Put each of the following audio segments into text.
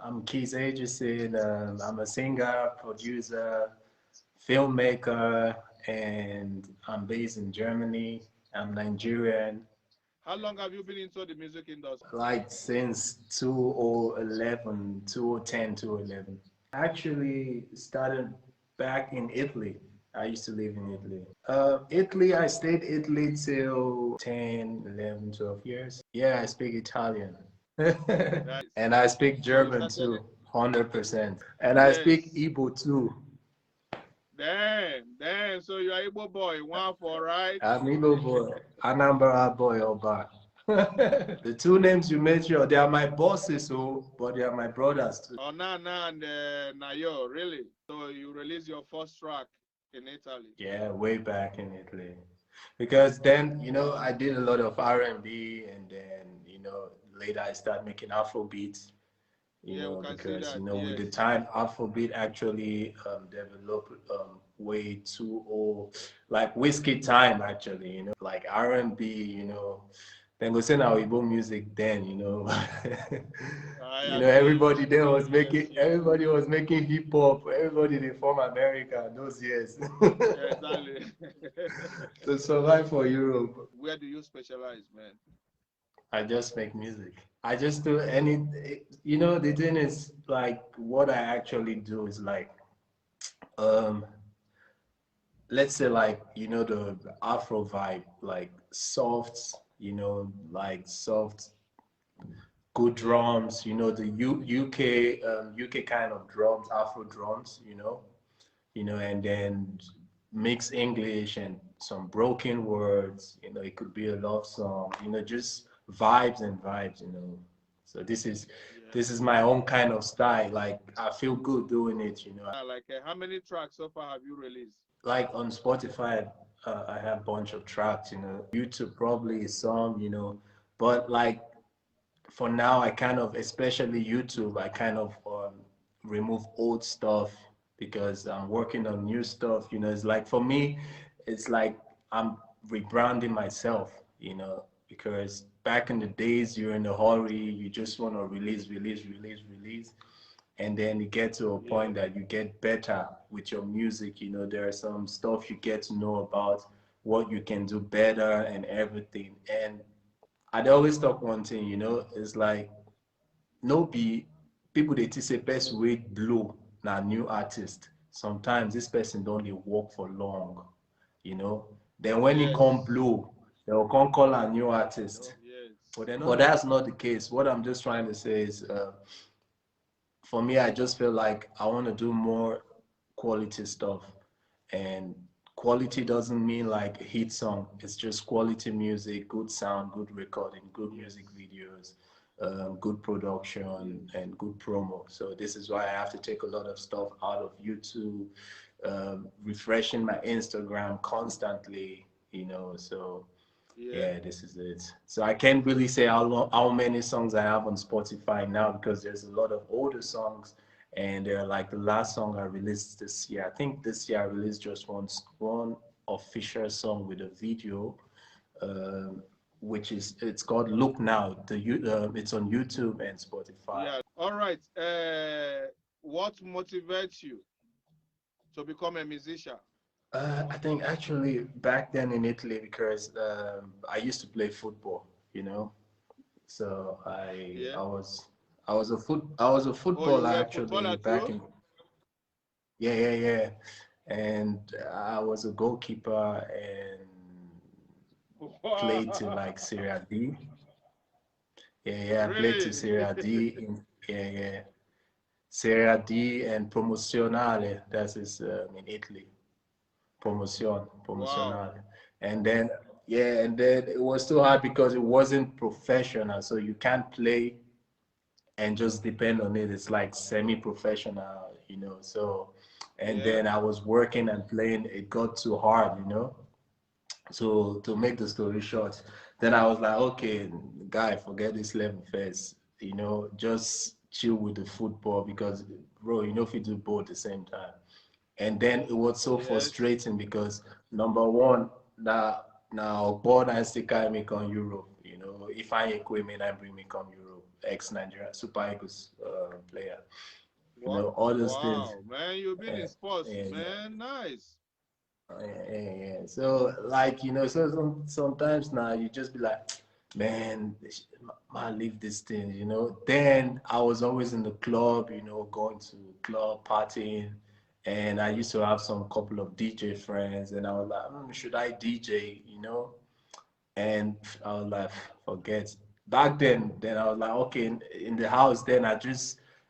I'm Keys Ajason. I'm a singer, producer, filmmaker, and I'm based in Germany. I'm Nigerian. How long have you been into the music industry? Like since 2011, 2010, 2011. Actually started back in Italy. I used to live in Italy. Italy, I stayed Italy till 10, 11, 12 years. Yeah, I speak Italian. Right. And I speak So you German started. too, 100%. And I speak Yes. Igbo too. Damn. So you are Igbo boy. One for right. I'm Igbo boy, Anambra boy, Oba. The two names you mentioned, they are my bosses, but they are my brothers too. Onana and Nayo, really? So you released your first track in Italy. Yeah, way back in Italy. Because then, Wow. I did a lot of R&B, and then, later I started making Afro beats. Yeah, we can see Because that. with the Yes. time Afrobeat actually developed way too old, like whiskey time actually, like R&B, then go say now Igbo music then, I agree. Yes, yes. everybody was making hip hop, everybody they from America those years. Yeah, exactly. To survive for Europe. Where do you specialize, man? I just make music. I just do the thing is like what I actually do is like, um, let's say like, the Afro vibe, like soft, like soft, good drums, the UK, UK kind of drums, Afro drums, and then mix English and some broken words, it could be a love song, just vibes and vibes, So Yeah. this is my own kind of style. Like I feel good doing it. Like, how many tracks so far have you released? Like on Spotify, I have a bunch of tracks, YouTube probably some, but like for now, I kind of, especially YouTube, I kind of remove old stuff because I'm working on new stuff. It's like for me, it's like I'm rebranding myself, because back in the days, you're in a hurry, you just want to release, release, release, release. And then you get to a Yeah. point that you get better with your music. There are some stuff you get to know about what you can do better and everything. And I'd always talk one thing, it's like no be people they say best way blow now new artist. Sometimes this person don't dey work for long, you know. Then when he come Yes. blow, they will come call a new artist. Yes. But that's not the case. What I'm just trying to say is, for me, I just feel like I want to do more quality stuff. And quality doesn't mean like a hit song. It's just quality music, good sound, good recording, good music Yes. videos, good production, Yes. and good promo. So this is why I have to take a lot of stuff out of YouTube, refreshing my Instagram constantly, So Yeah. yeah, this is it. So I can't really say how many songs I have on Spotify now because there's a lot of older songs, and they're like the last song I released this year. I think this year I released just one official song with a video, um, which is it's called Look Now. It's on YouTube and Spotify. Yeah. All right. What motivates you to become a musician? I think actually back then in Italy because I used to play football, So Yeah. I was a Oh, you footballer were a actually footballer back too? in, yeah, yeah, yeah, and I was a goalkeeper and played to Wow. like Serie D. Yeah, yeah, I played to Really? Serie D in, yeah, yeah, Serie D and Promozionale. That is in Italy. Wow. Promozionale, and then yeah, and then it was too hard because it wasn't professional, so you can't play and just depend on it. It's like semi-professional, So, and Yeah. then I was working and playing. It got too hard, So to make the story short, then I was like, okay, guy, forget this level first. Just chill with the football because, bro, if you do both at the same time. And then it was so Yes. frustrating because number one, now born and still carry me come Europe. If I equipment, I bring me come Europe. Ex Nigeria Super Eagles player. all those things. Wow, man, you've been in Yeah, sports, yeah, man. Nice. yeah. So like, so sometimes now you just be like, man, man, leave this thing, Then I was always in the club, going to club partying, and I used to have some couple of DJ friends, and I was like, should I DJ, And I was like, forget. Back then I was like, okay, in the house, then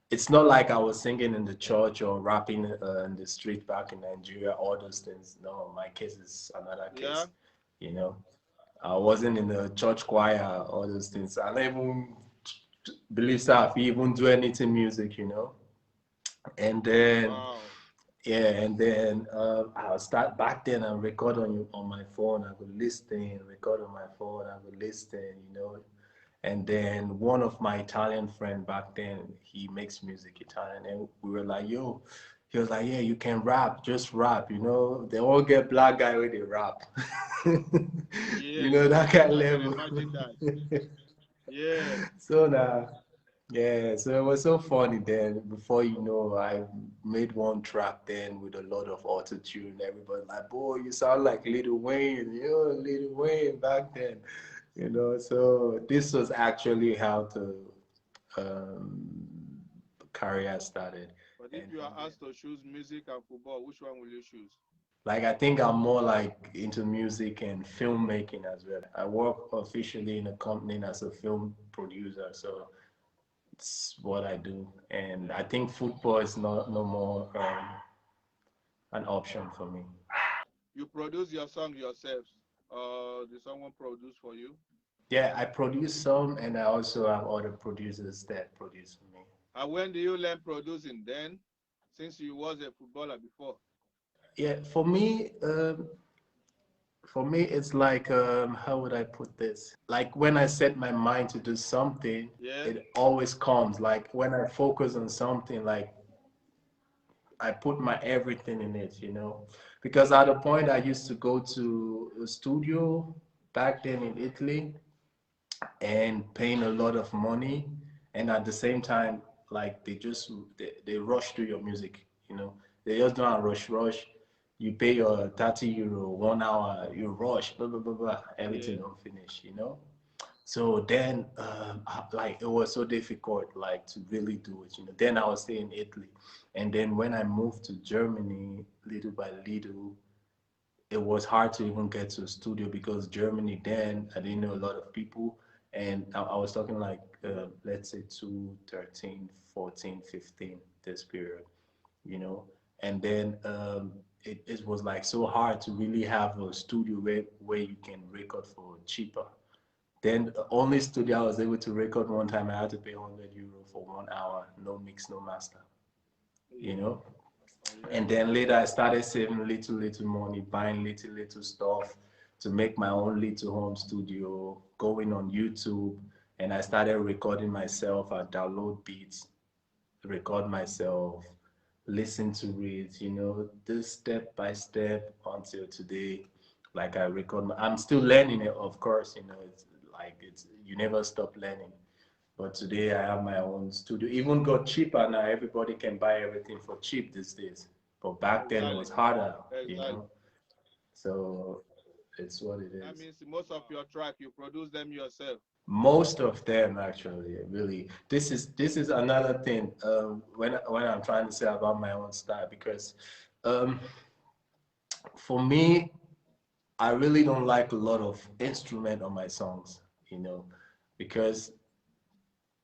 it's not like I was singing in the church or rapping in the street back in Nigeria, all those things. No, my case is another Yeah. case, you know. I wasn't in the church choir, all those things. I don't even believe that if you even do anything music, And then Wow. yeah, and then I'll start back then and record on my phone. I could listen, record on my phone. I could listen. And then one of my Italian friend back then, he makes music Italian, and we were like, yo, he was like, yeah, you can rap, just rap. They all get black guy with the rap. Yes, That kind of I can level. imagine that. Yeah. So now. Yeah, so it was so funny then. Before you know, I made one track then with a lot of auto tune. Everybody like, boy, you sound like Lil Wayne, Lil Wayne back then, So this was actually how the um, career started. But if And you are from there, asked to choose music and football, which one will you choose? like I think I'm more like into music and filmmaking as well. I work officially in a company as a film producer, so it's what I do, and I think football is not no more an option for me. You produce your song yourself. Did someone produce for you? Yeah, I produce some, and I also have other producers that produce for me. And when do you learn producing then? Since you was a footballer before. Yeah, for me, it's like how would I put this? Like when I set my mind to do something, Yeah. it always comes. Like when I focus on something, like I put my everything in it. Because at a point I used to go to a studio back then in Italy and paying a lot of money, and at the same time, like they rush through your music. They just don't rush. You pay your 30 euro 1 hour, you rush, blah blah blah blah, everything Yeah. don't finish. So then, like it was so difficult, like to really do it. Then I was staying in Italy, and then when I moved to Germany, little by little, it was hard to even get to a studio because Germany then I didn't know a lot of people, and I was talking like let's say 2013, 14, 15, this period, you know, and then it was like so hard to really have a studio where you can record for cheaper. Then the only studio I was able to record one time, I had to pay 100 euro for 1 hour, no mix, no master, you Yeah. know. Oh yeah. And then later I started saving little money, buying little stuff to make my own little home studio, going on YouTube, and I started recording myself. I download beats, record myself, listen to it, this step by step until today. Like I record, I'm still learning it, of course, it's like you never stop learning. But today I have my own studio. Even got cheaper now. Everybody can buy everything for cheap these days. But back then it Exactly. was harder, you Exactly. know. So it's what it That is. means most of your track you produce them yourself. Most of them actually, really. This is another thing when I'm trying to say about my own style because um, for me, I really don't like a lot of instrument on my songs, because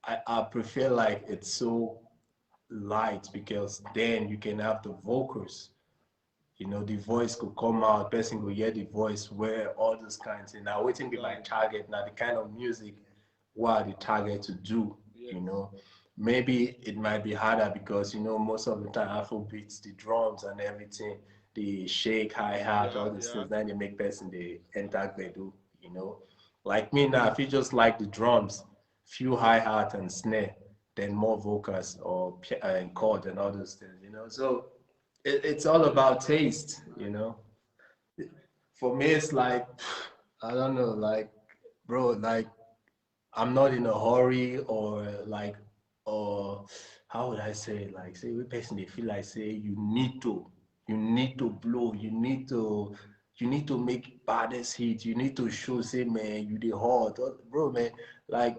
I prefer like it's so light because then you can have the vocals. The voice could come out, person could hear the voice where all those kinds. And now waiting be my Exactly. target. Now the kind of music what the target to do, you Yes. know. Maybe it might be harder because most of the time Afro beats, the drums and everything, the shake, hi-hat, Yeah. all these Yeah. things, then they make person they enter they do, you know. Like me now, if you just like the drums, few hi-hat and snare, then more vocals or and chord and all those things. So it's all about taste. For me, it's like, I don't know, like, bro, like, I'm not in a hurry or like, or how would I say it? Like, say, every person they feel like say you need to blow, you need to make baddest hit, you need to show, say, man, you the hot, bro, man. Like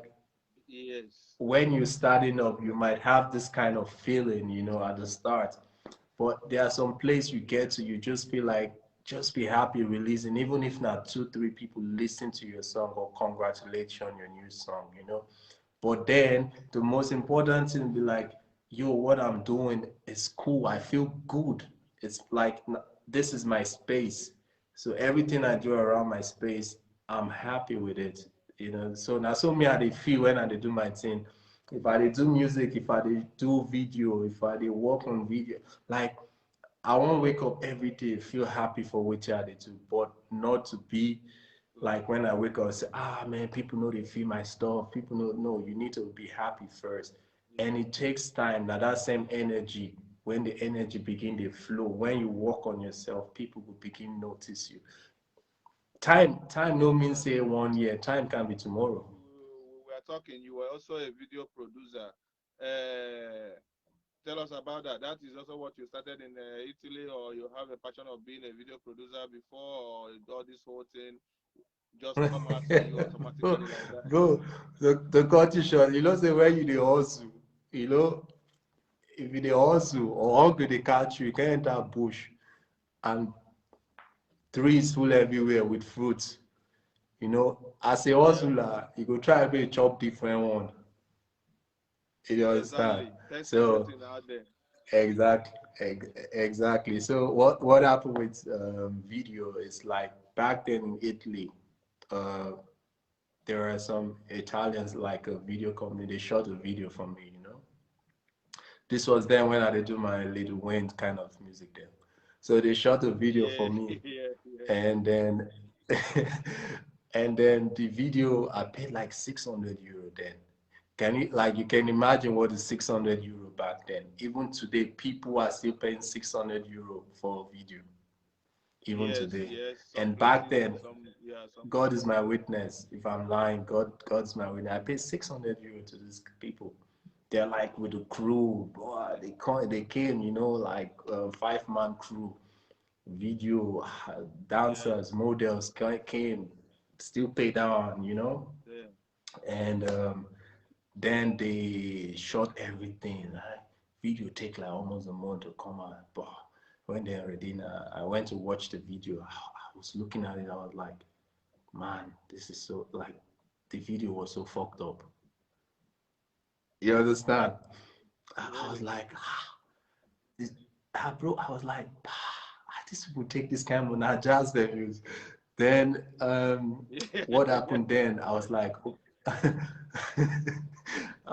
Yes. when you're starting up, you might have this kind of feeling, at the start. But there are some place you get to, you just feel like just be happy releasing, even if not two, three people listen to your song or congratulate you on your new song. But then the most important thing be like, yo, what I'm doing is cool. I feel good. It's like this is my space. So everything I do around my space, I'm happy with it. So now so me how they feel when I dey do my thing. If I dey do music, if I dey do video, if I dey work on video, like I won't wake up every day feel happy for what I dey do, but not to be like when I wake up, I say, man, people know they feel my stuff. People know, no, you need to be happy first. And it takes time. Now that same energy, when the energy begin to flow, when you work on yourself, people will begin notice you. Time no means Yeah. say 1 year. Time can be tomorrow. We were talking. You were also a video producer. Tell us about that. That is also what you started in Italy, or you have a passion of being a video producer before, or all this whole thing just come out to you bro, automatically like that. bro, the culture shot, say when you the hustle, you know, if you the hustle or hungry they catch you, you can enter bush and trees full everywhere with fruits. As a Yeah, hustler, you go try to chop different one. You understand? exactly. Test So everything out there. exactly. So what happened with video is like back then in Italy, uh, there are some Italians like a video company. They shot a video for me. This was then when I did do my Little Wayne kind of music then. So they shot a video Yeah, for me, yeah, yeah. and then and then the video I paid like 600 euro then. You can imagine what is 600 euro back then. Even today, people are still paying 600 euro for a video, even Yes, today. yes. Some And back places, then, some, yeah, some God places is my witness. If I'm lying, God's my witness. I paid 600 euro to these people. They're like with a crew, boy. They came, like a 5-man crew, video yeah, dancers, models came, still pay down. yeah, And then they shot everything. Video take like almost a month to come out. But when they're ready, I went to watch the video. I was looking at it. I was like, man, this is so like the video was so fucked up. You understand? I was really. like, this, bro. I was like, this will take this kind of not jazz they use. Then what happened then? I was like, oh. I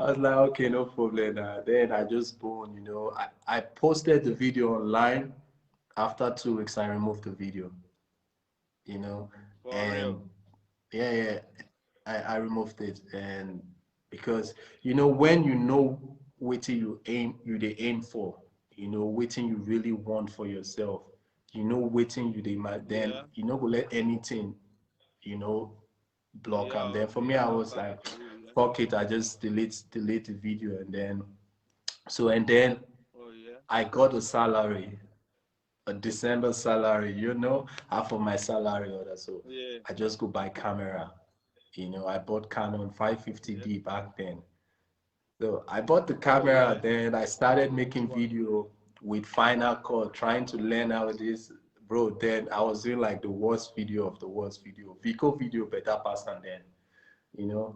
was like, okay, no problem. Then I just boom. I posted the video online. After 2 weeks, I removed the video. You know, For and real. yeah, I removed it, and because when what they aim for, what you really want for yourself, what they might, then Yeah, go let anything, you know, block them. yeah, Then for be me, I an was obstacle like, to you. Yeah. fuck it, I just delete the video, and then and then Oh yeah, I got a salary, a December salary, half of my salary or so. yeah, I just go buy camera. I bought Canon yeah. 550D back then. So I bought the Oh camera, yeah. then I started The good making one. video with Final Cut, trying to learn how this. Bro, then I was doing like the worst video of the worst video. Vico video better pass than then, you know.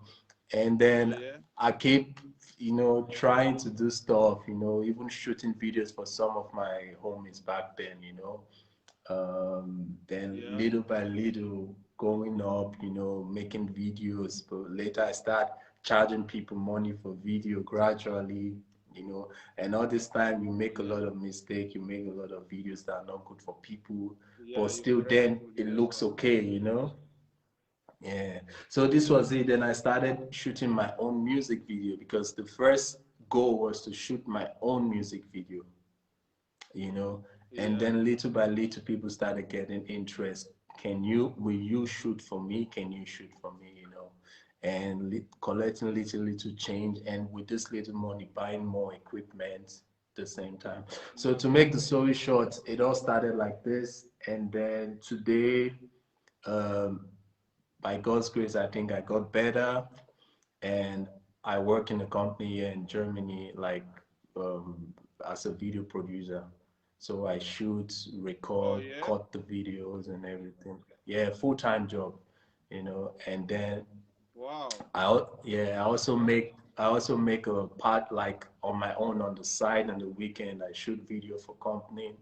And Oh then yeah, I keep, trying to do stuff, even shooting videos for some of my homies back then. Then yeah, little by little going up, making videos. But later I start charging people money for video gradually, and all this time you make a yeah, lot of mistakes, you make a lot of videos that are not good for people, yeah. but You still correct then people the it next looks time. okay. Yeah. So this Yeah, was it. Then I started shooting my own music video because the first goal was to shoot my own music video, you know. And yeah, then little by little, people started getting interest. Will you shoot for me? Can you shoot for me? and collecting little change, and with this little money buying more equipment at the same time. So to make the story short, it all started like this, and then today, um, by God's grace, I think I got better, and I work in a company here in Germany, like um, as a video producer. So I shoot, Oh record, yeah. cut the videos and everything. Yeah, full-time job, and then Wow. yeah, I also make a part like on my own on the side on the weekend. I shoot video for company,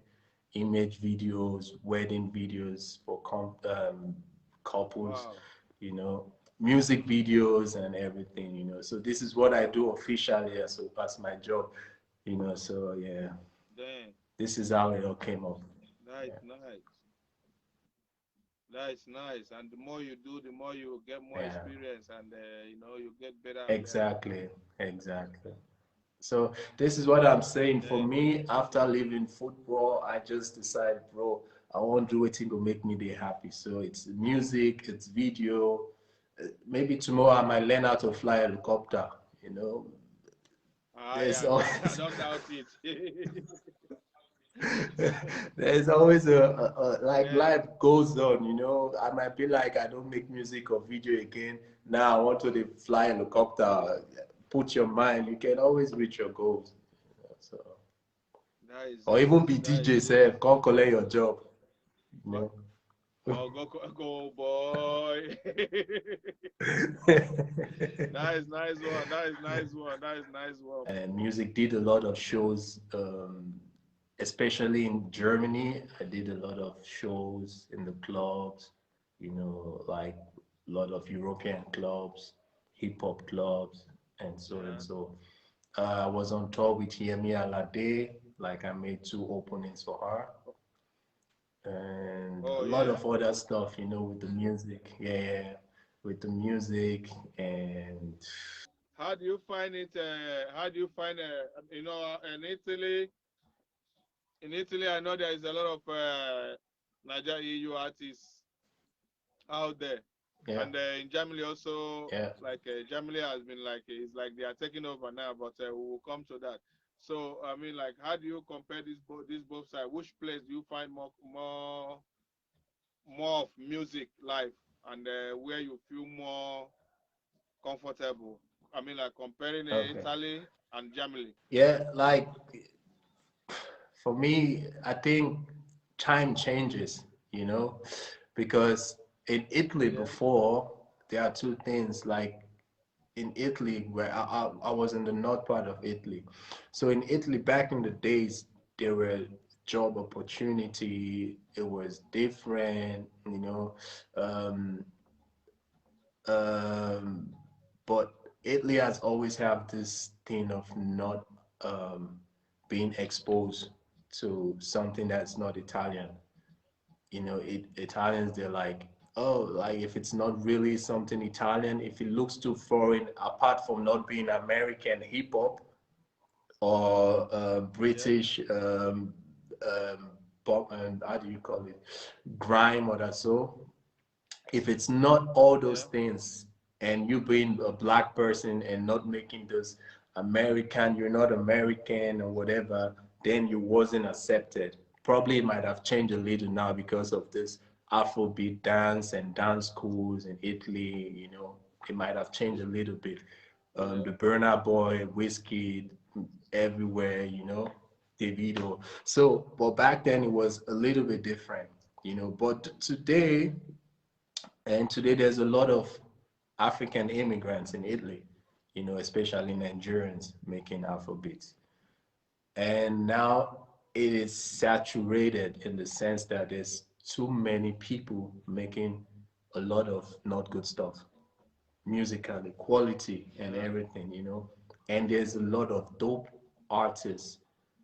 image videos, wedding videos for couples, Wow. music videos and everything. So this is what I do officially as my job, so yeah, Damn. this is how it all came up. Nice, nice. That's nice. And the more you do, the more you get more Yeah, experience, and you get better and better. exactly, exactly. So this is what I'm saying. For Then me, after leaving football, I just decided, bro, I want to do it to make me day happy. So it's music, it's video. Maybe tomorrow I might learn how to fly a helicopter. You know, there's yeah, I always don't doubt it. there's always like Then life goes on. I might be like I don't make music or video again. Now I want to fly a helicopter. Put your mind. You can always reach your goals. So. that is Or it. even be That is DJ it. self, come collect your job. You What? know. Oh, go, boy. Nice, nice one. That is nice one. That is nice one. And music did a lot of shows, especially in Germany. I did a lot of shows in the clubs, like a lot of European clubs, hip hop clubs, and so and Yeah. so. I was on tour with Yemi Alade, like I made two openings for her, and a Oh lot yeah. of other stuff, with the music. Yeah, yeah, with the music and How do you find it? How do you find in Italy, I know there is a lot of Niger EU artists out there, yeah, and in Germany also, yeah. like Germany has been like it's like they are taking over now, but we will come to that. So I mean, like, how do you compare these both sides? Which place do you find more of music life, and where you feel more comfortable? I mean, like comparing Okay. Italy and Germany. Yeah, like for me, I think time changes, because in Italy Yeah, before, there are two things. Like in Italy, where I was in the north part of Italy. So in Italy, back in the days, there were job opportunity. It was different, Um, um, but Italy has always have this thing of not being exposed to something that's not Italian. Italians, they're like, oh, like if it's not really something Italian, if it looks too foreign, apart from not being American hip hop or yeah, British pop, and how do you call it, grime or that. So if it's not all those yeah. things, and you being a black person and not making those American, you're not American or whatever, then you wasn't accepted. Probably it might have changed a little now because of this Afrobeat dance and dance schools in Italy. It might have changed a little bit. Yeah. The Burna Boy, Whiskey, everywhere. Davido. So, but back then it was a little bit different. But today there's a lot of African immigrants in Italy, especially Nigerians making Afrobeats. And now it is saturated in the sense that there's too many people making a lot of not good stuff, musically, quality and Yeah. everything. And there's a lot of dope artists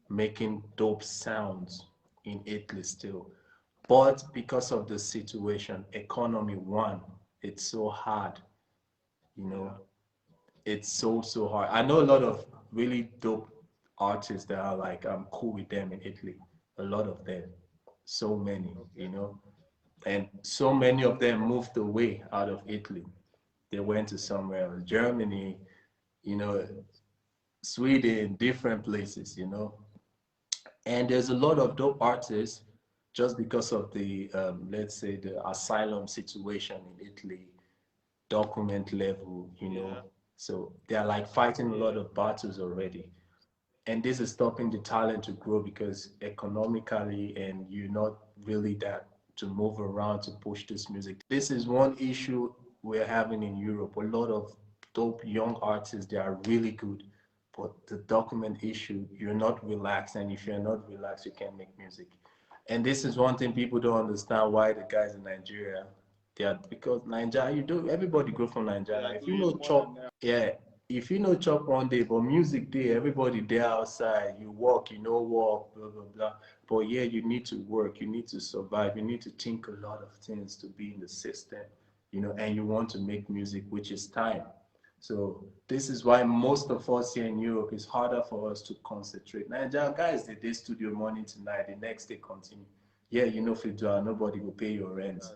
making dope sounds in Italy still. But because of the situation, economy one, it's so hard, you Yeah. know. It's so hard. I know a lot of really dope artists that are like I'm cool with them in Italy. A lot of them. So many, Okay. And so many of them moved away out of Italy. they went to somewhere else. Germany, you know, Sweden, different places, you know. And there's a lot of dope artists just because of the, let's say, the asylum situation in Italy, document level, you Yeah, know. So they're like fighting a lot yeah, of battles already. And this is stopping the talent to grow because economically and you're not really that to move around to push this music. This is one issue we're having in Europe. A lot of dope young artists, they are really good, but the document issue, you're not relaxed, and if you're not relaxed, you can't make music. And this is one thing people don't understand why the guys in Nigeria, they are, because Nigeria, you do, everybody go from they Nigeria. are If you doing know more than chop, that. yeah, if you know chop one day, but music day, everybody there outside, you walk, you know walk, blah blah blah. But yeah, you need to work, you need to survive, you need to think a lot of things to be in the system, you know, and you want to make music, which is time. So this is why most of us here in Europe, it's harder for us to concentrate. Nigeria guys, they studio morning to night, the next day continue. Yeah, you know, if you do, nobody will pay your rent. Yeah,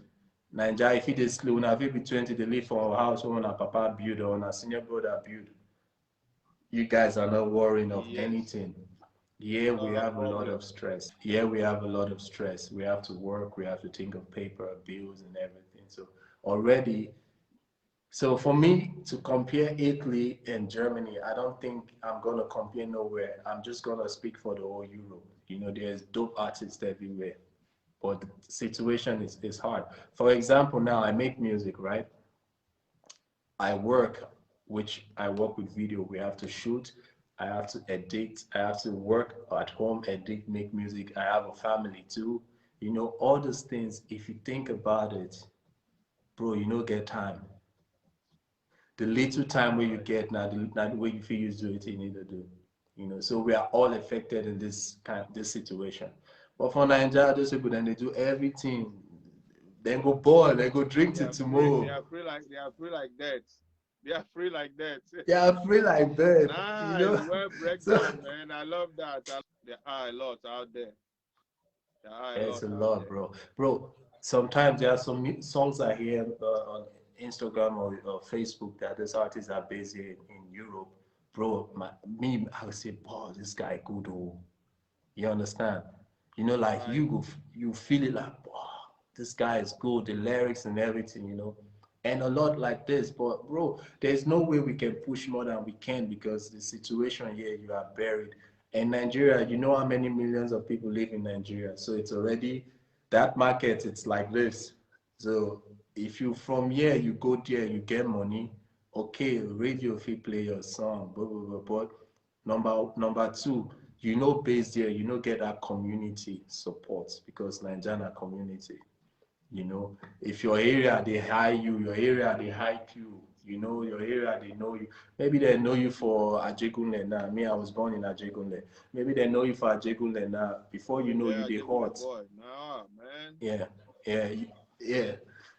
Nigeria, if it is slow, now if it be 20, they live for a house on a papa build or on a senior brother build. You guys are not worrying of yes, anything. Yeah, you we don't have have a lot problem. of stress. Yeah, we have a lot of stress. We have to work, we have to think of paper, bills, and everything. So already, so for me to compare Italy and Germany, I don't think I'm gonna compare nowhere. I'm just gonna speak for the whole Europe. You know, there's dope artists everywhere, but the situation is hard. For example, now I make music, right? I work, which I work with video. We have to shoot, I have to edit, I have to work at home, edit, make music. I have a family too. You know, all those things, if you think about it, bro, you don't get time. The little time where you Right. get now, the way you feel you do it, you need to do. You know, so we are all affected in this situation. But for Nigeria, those people then they do everything. Then go ball, then go drink They till are free. They tomorrow. are free like they are free like that. They are free like that. They are free like bird, you Nice. know. Well So breakdown, man. I love that. There are a lot out there. There are a it's lot a out lot, there. bro. Bro, sometimes there are some songs I hear on Instagram or Facebook that these artists are based in Europe. Bro, I would say, boy, this guy good. Oh, you understand? You know, like Right. you feel it like, wow, this guy is good, the lyrics and everything, you know, and a lot like this. But bro, there's no way we can push more than we can because the situation here, you are buried. And Nigeria, you know how many millions of people live in Nigeria, so it's already that market. It's like this. So if you from here, you go there, you get money. Okay, radio if you play your song, blah blah blah. But number two, you know, based there, you know, get that community support because Nigerian community, you know, if your area they hire you, your area they hype you, you know, your area they know you. Maybe they know you for Ajegunle now. Me, I was born in Ajegunle. Maybe they know you for Ajegunle now. Before you know you Yeah, they Jigule hot. boy. Nah, man. Yeah, yeah, yeah.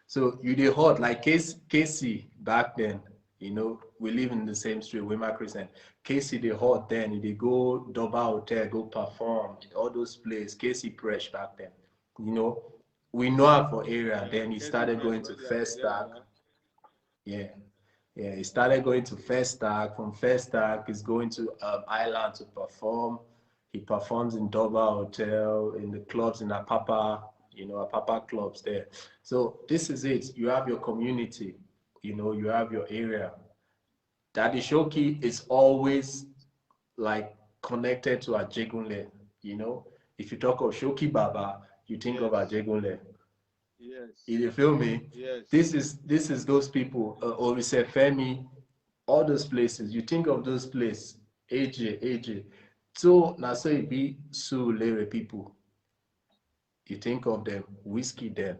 So you they hot like Casey back then. You know, we live in the same street, Wema Crescent. Casey they hot then. They go Doba Hotel, go perform all those places. Casey fresh back then. You know, we know her for area. Yeah, Then he Casey started Fresh, going to where they are First Stack. together. Yeah, yeah. He started going to First Stack. From First Stack, he's going to Island to perform. He performs in Doba Hotel, in the clubs in Apapa, you know, Apapa clubs there. So this is it. You have your community, you know, you have your area. Daddy Shoki is always like connected to Ajegunle, you know. If you talk of Shoki Baba, you think of Yes, Ajegunle. yes, You feel me? yes. This is those people, Femi, all those places. You think of those places, AJ. So now so it be Surulere people. You think of them, whiskey them.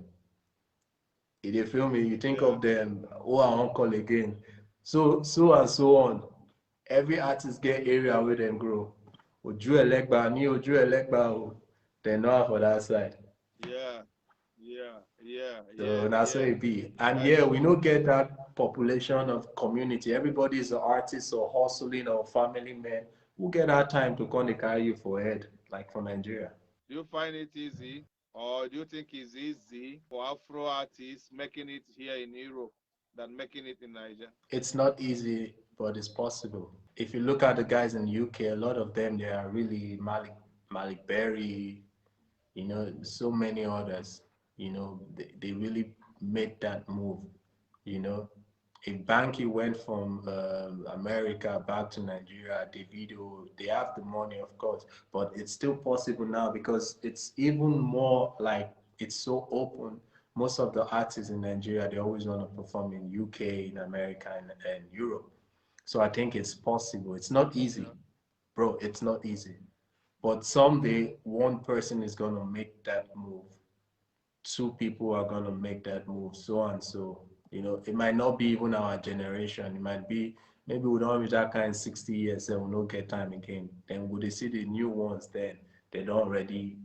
You feel me? You think Yeah, of them, oh I won't call again. So and so on. Every artist get area where them grow. Oju Elegba, ni Oju Elegba, they know for that side. yeah, So that's how yeah. it be. And That's yeah, we true. don't get that population of community. Everybody is an artist or hustling or family man. Who get that time to come and carry you for head, like for Nigeria? Do you find it easy, or do you think it's easy for Afro artists making it here in Europe? than making it in Niger? It's not easy, but it's possible. If you look at the guys in the UK, a lot of them they are really Malik Berry, so many others. They really made that move. You know, if Banky went from America back to Nigeria, Davido, they have the money, of course, but it's still possible now because it's even more like it's so open. Most of the artists in Nigeria, they always want to perform in UK, in America, and Europe. So I think it's possible. It's not easy, Yeah. bro. It's not easy. But someday, one person is going to make that move. Two people are going to make that move, so and so. It might not be even our generation. It might be maybe we don't reach that kind of 60 years and we don't get time again. Then would they see the new ones then? They don't already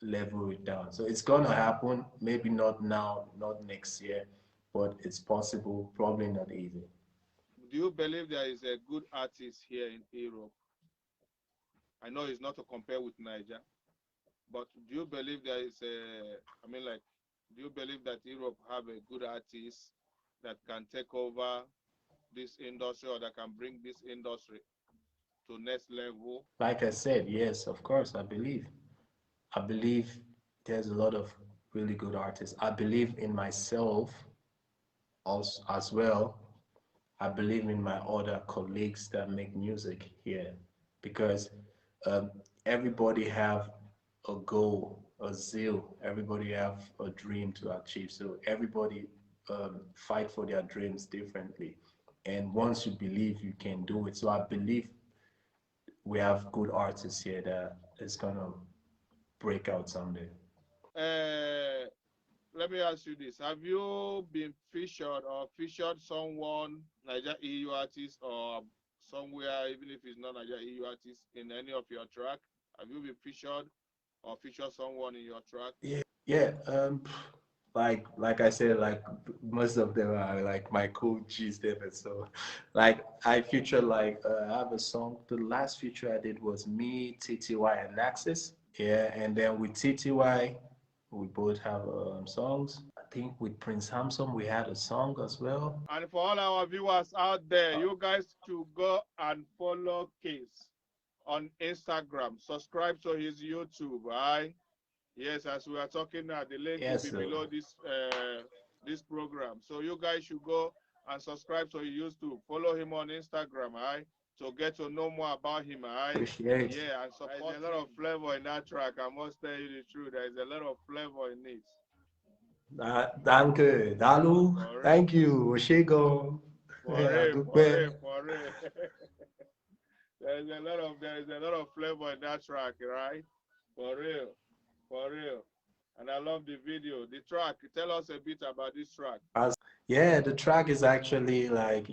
level it down. So it's going to happen. Maybe not now, not next year, but it's possible. Probably not easy. Do you believe there is a good artist here in Europe? I know it's not to compare with Niger, but do you believe there is a, I mean, like, do you believe that Europe have a good artist that can take over this industry or that can bring this industry to next level? Like I said, yes, of course, I believe. I believe there's a lot of really good artists. I believe in myself also, as well. I believe in my other colleagues that make music here because um, everybody have a goal, a zeal. Everybody have a dream to achieve. So everybody fight for their dreams differently. And once you believe you can do it, so I believe we have good artists here that is gonna break out someday. Uh, Let me ask you this. Have you been featured or featured someone, Niger EU artist or somewhere, even if it's not Niger EU artist, in any of your track? Have you been featured or featured someone in your track? Yeah, like I said, like most of them are like my cool G's there. So, like I feature like I have a song. The last feature I did was me, TTY, and Naxis. Yeah, and then with TTY, we both have songs. I think with Prince Hamson we had a song as well. And for all our viewers out there, you guys should go and follow Keys on Instagram. Subscribe to his YouTube, right? Yes, as we are talking now, the link will Yes, be sir. below this program. So you guys should go and subscribe to his YouTube. Follow him on Instagram, right? To get to know more about him, right? Appreciate. Yeah, and support. There's a lot of flavor in that track. I must tell you the truth. There's a lot of flavor in it. Danke, Dalu. For real. Thank you, Oshego. For real, for Adukpe. real, for real. There is a lot of flavor in that track, right? For real, for real. And I love the video. The track. Tell us a bit about this track. Yeah, the track is actually like,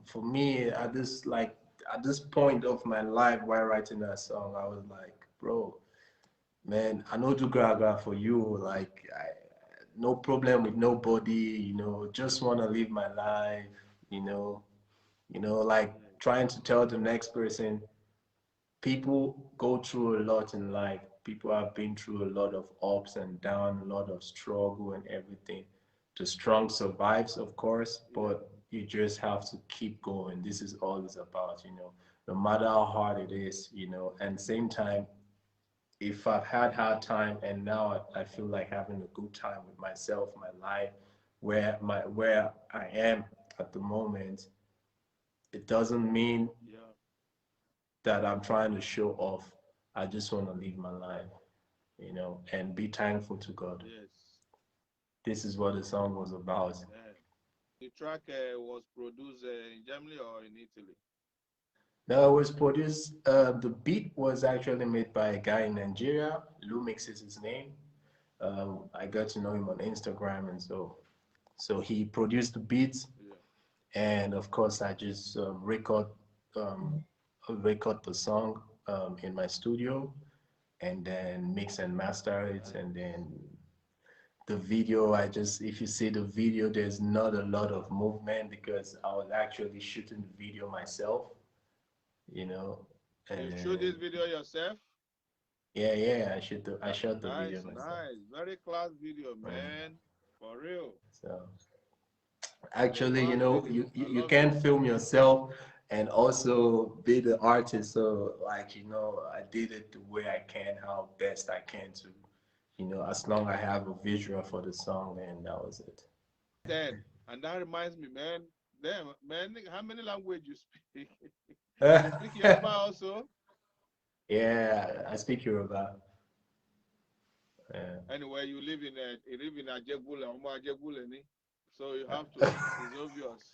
for me at this point of my life while writing that song, I was like, bro, man, I know do gra for you. Like, no problem with nobody, just want to live my life, you know, like trying to tell the next person people go through a lot in life. People have been through a lot of ups and downs, a lot of struggle and everything. The strong survives, of course, Yeah, but you just have to keep going. This is all it's about, no matter how hard it is, and same time, if I've had hard time and now I feel like having a good time with myself, my life, where I am at the moment, it doesn't mean yeah, that I'm trying to show off. I just want to live my life, and be thankful to God. yes. This is what the song was about. Yeah. The track was produced in Germany or in Italy? Now, it was produced, the beat was actually made by a guy in Nigeria. Lumix is his name. I got to know him on Instagram, and so he produced the beats, Yeah. and of course, I just um, record the song in my studio, and then mix and master it, and Nice. then the video, if you see the video, there's not a lot of movement because I was actually shooting the video myself, you know You shoot this and video yourself? yeah, I That's shot the video nice, myself. nice. Very class video, um, man. For real. so Actually, you Wow, know, really? I you love it. can film yourself and also be the artist. So like, you know, I did it the way I can, how best I can to, you know, as long I have a visual for the song, and that was it. Then, and that reminds me, man. Damn, man, how many language you speak? You speak Yoruba also? Yeah, I speak Yoruba. Yeah. Anyway, you live in Ajegule, Omo Ajegule ni. So you have to. It's obvious.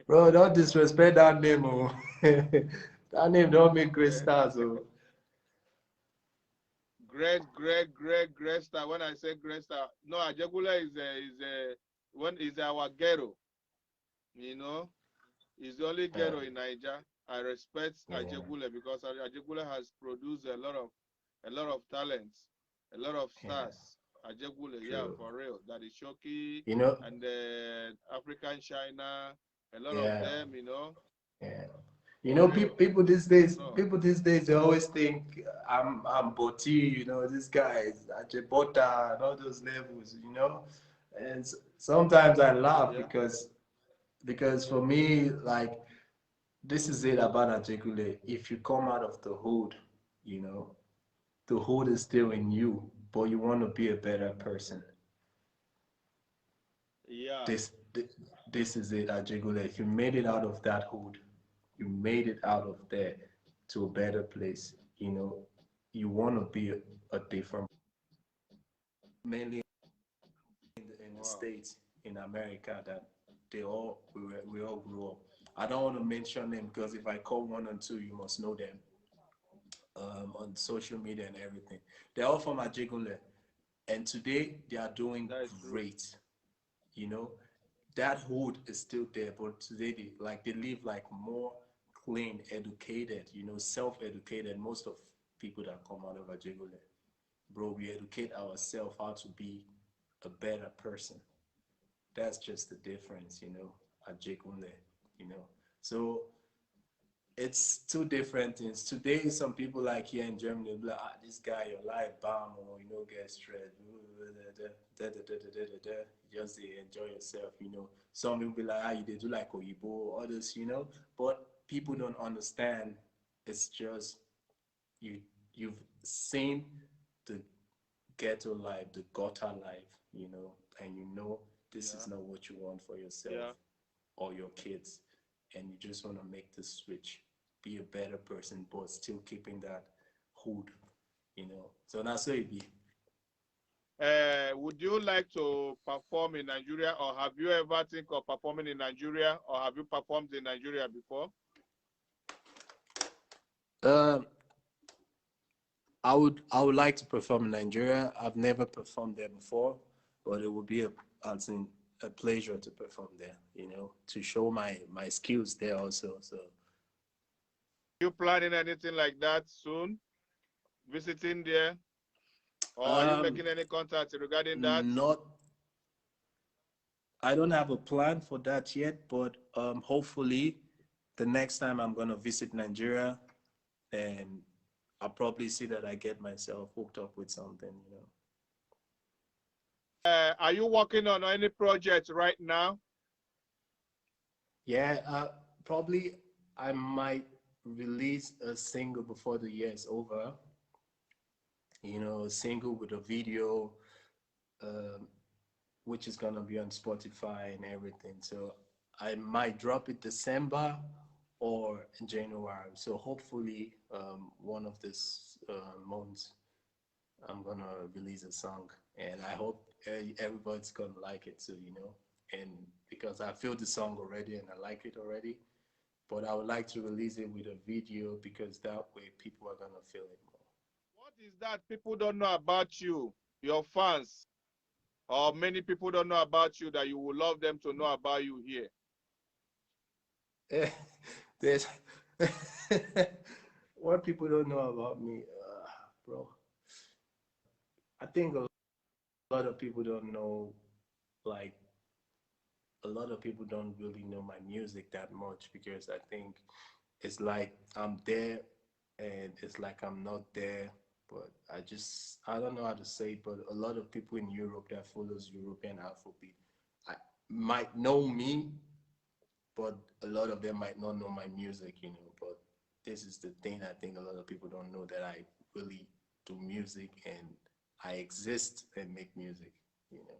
Bro, don't disrespect that name, oh. That name don't make great stars, oh. Great star. When I say great star, no, Ajegule is our ghetto. You know, it's the only Yeah, ghetto in Niger. I respect yeah, Ajegule because Ajegule has produced a lot of talents, a lot of yeah, stars. Ajegule, yeah, true. for real. That is Shoki You know, and African China, a lot of yeah, them, you know, yeah. You for know, real. No, people these days, they always think I'm Boti, you know, this guy is Ajebota and all those levels, you know. And sometimes I laugh yeah, because for me, like, this is it about Ajegule. If you come out of the hood, you know, the hood is still in you, but you want to be a better person. yeah, This is it, Ajegule. If you made it out of that hood, you made it out of there to a better place. You know, you want to be a different, mainly in the wow, states, in America, that we all grew up. I don't want to mention them because if I call one or two, you must know them on social media and everything. They're all from Ajegule, and today they are doing that is true. great. You know, that hood is still there, but today they live like more clean, educated, you know, self-educated. Most of people that come out of Ajegule, bro, we educate ourselves how to be a better person. That's just the difference, you know, Ajegule, you know. So it's two different things. Today, some people like here in Germany, be like, ah, this guy, your life bomb, or you know, get stressed, just enjoy yourself, you know. Some people be like, ah, you do like Oyibo, others, you know. But people don't understand. It's just you, you've seen the ghetto life, the gutter life, you know, and you know this is Yeah, not what you want for yourself yeah. or your kids, and you just want to make the switch, be a better person, but still keeping that hood, you know. So that's how it be. Would you like to perform in Nigeria, or have you ever think of performing in Nigeria, or have you performed in Nigeria before? Um, I would like to perform in Nigeria. I've never performed there before, but it would be as in a pleasure to perform there. You know, to show my skills there also. So You planning anything like that soon? Visiting there, or are you um, making any contacts regarding that? not I don't have a plan for that yet, but hopefully the next time I'm gonna visit Nigeria, and I'll probably see that I get myself hooked up with something, you know. Are you working on any project right now? Yeah, probably I might release a single before the year is over. You know, a single with a video, um, which is gonna be on Spotify and everything. So I might drop it December or January. So hopefully, one of these months, I'm gonna release a song, and I hope everybody's gonna like it too. You know, and because I feel the song already and I like it already, but I would like to release it with a video because that way people are gonna feel it What is that people don't know about you, your fans, or many people don't know about you that you would love them to know about you here? more. There's what people don't know about me, bro. I think a lot of people don't know, like, a lot of people don't really know my music that much because I think it's like I'm there and it's like I'm not there. But I don't know how to say it, but a lot of people in Europe that follows European Afrobeat, I, might know me, but a lot of them might not know my music, you know. But this is the thing I think a lot of people don't know, that I really do music and I exist and make music, you know.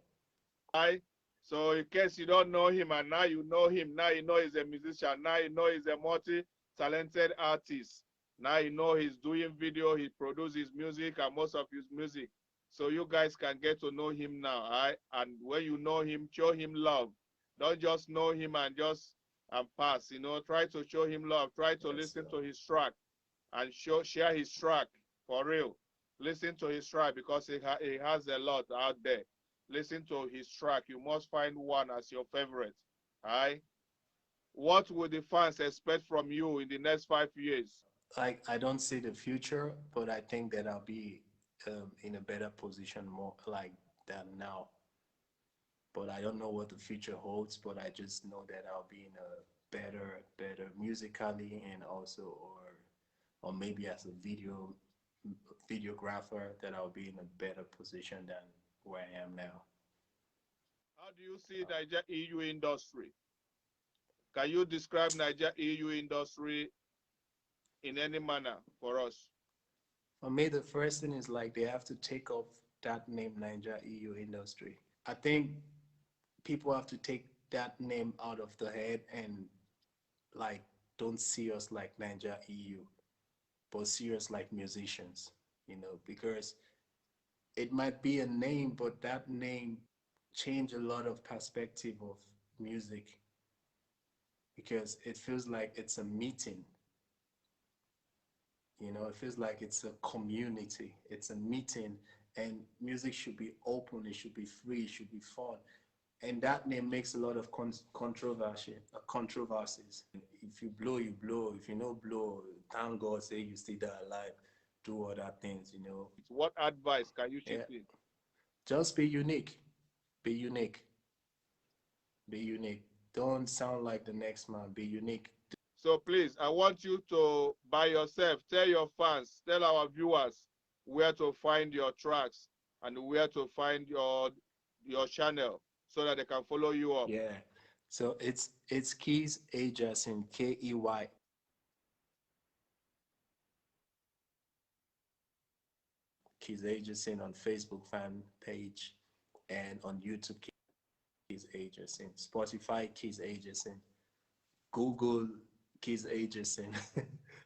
Right? So in case you don't know him and now you know him, now you know he's a musician, now you know he's a multi-talented artist. Now you know he's doing video, he produces music and most of his music. So you guys can get to know him now, right? And when you know him, show him love. Don't just know him and just pass, you know, try to show him love, try to Yes, listen to his track and share his track for real. Listen to his track because he has a lot out there. Listen to his track. You must find one as your favorite. All right. What would the fans expect from you in the next 5 years? like I don't see the future, but I think that I'll be in a better position more like than now. But I don't know what the future holds. But I just know that I'll be in a better musically, and also, or maybe as a videographer, that I'll be in a better position than where I am now. How do you see Niger EU industry? Can you describe Niger EU industry in any manner for us? For me, the first thing is like they have to take off that name, Niger EU industry. I think people have to take that name out of the head, and like don't see us like Niger EU, but see us like musicians, you know, because it might be a name, but that name change a lot of perspective of music, because it feels like it's a meeting, you know. It feels like it's a community, it's a meeting, and music should be open, it should be free, it should be fun. And that name makes a lot of controversies. If you blow, you blow. If you don't blow, thank God, say you still there alive, do other things, you know. What advice can you chip Yeah, in? just be unique, be unique, be unique. Don't sound like the next man, be unique. So please, I want you to, by yourself, tell your fans, tell our viewers where to find your tracks and where to find your channel so that they can follow you up. Yeah, so it's Keys Ajason, Key. Keys Ajason on Facebook fan page, and on YouTube Keys Ajason, Spotify Keys Ajason, Google Keys Ajason.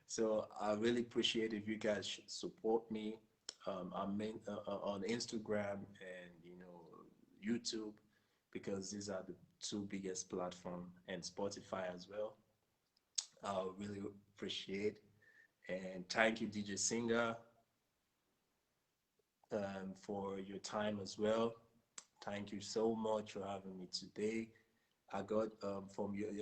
So I really appreciate if you guys should support me. I'm on Instagram and, you know, YouTube, because these are the two biggest platforms, and Spotify as well. I really appreciate, and thank you, Deejsinga, for your time as well. Thank you so much for having me today. I got from your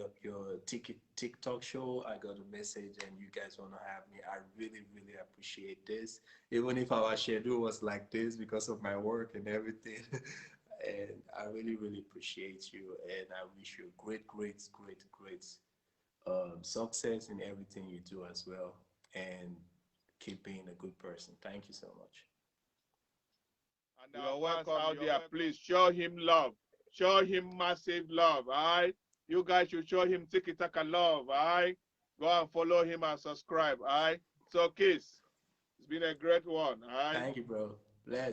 TikTok show, I got a message and you guys want to have me. I really appreciate this. Even if our schedule was like this because of my work and everything. And I really appreciate you, and I wish you great success in everything you do as well. And keep being a good person. Thank you so much. And you're welcome out there. Please show him love. Show him massive love. All right. You guys should show him TikiTaka love. All right. Go and follow him and subscribe. All right. So, Kiss, it's been a great one. All right. Thank you, bro. Bless.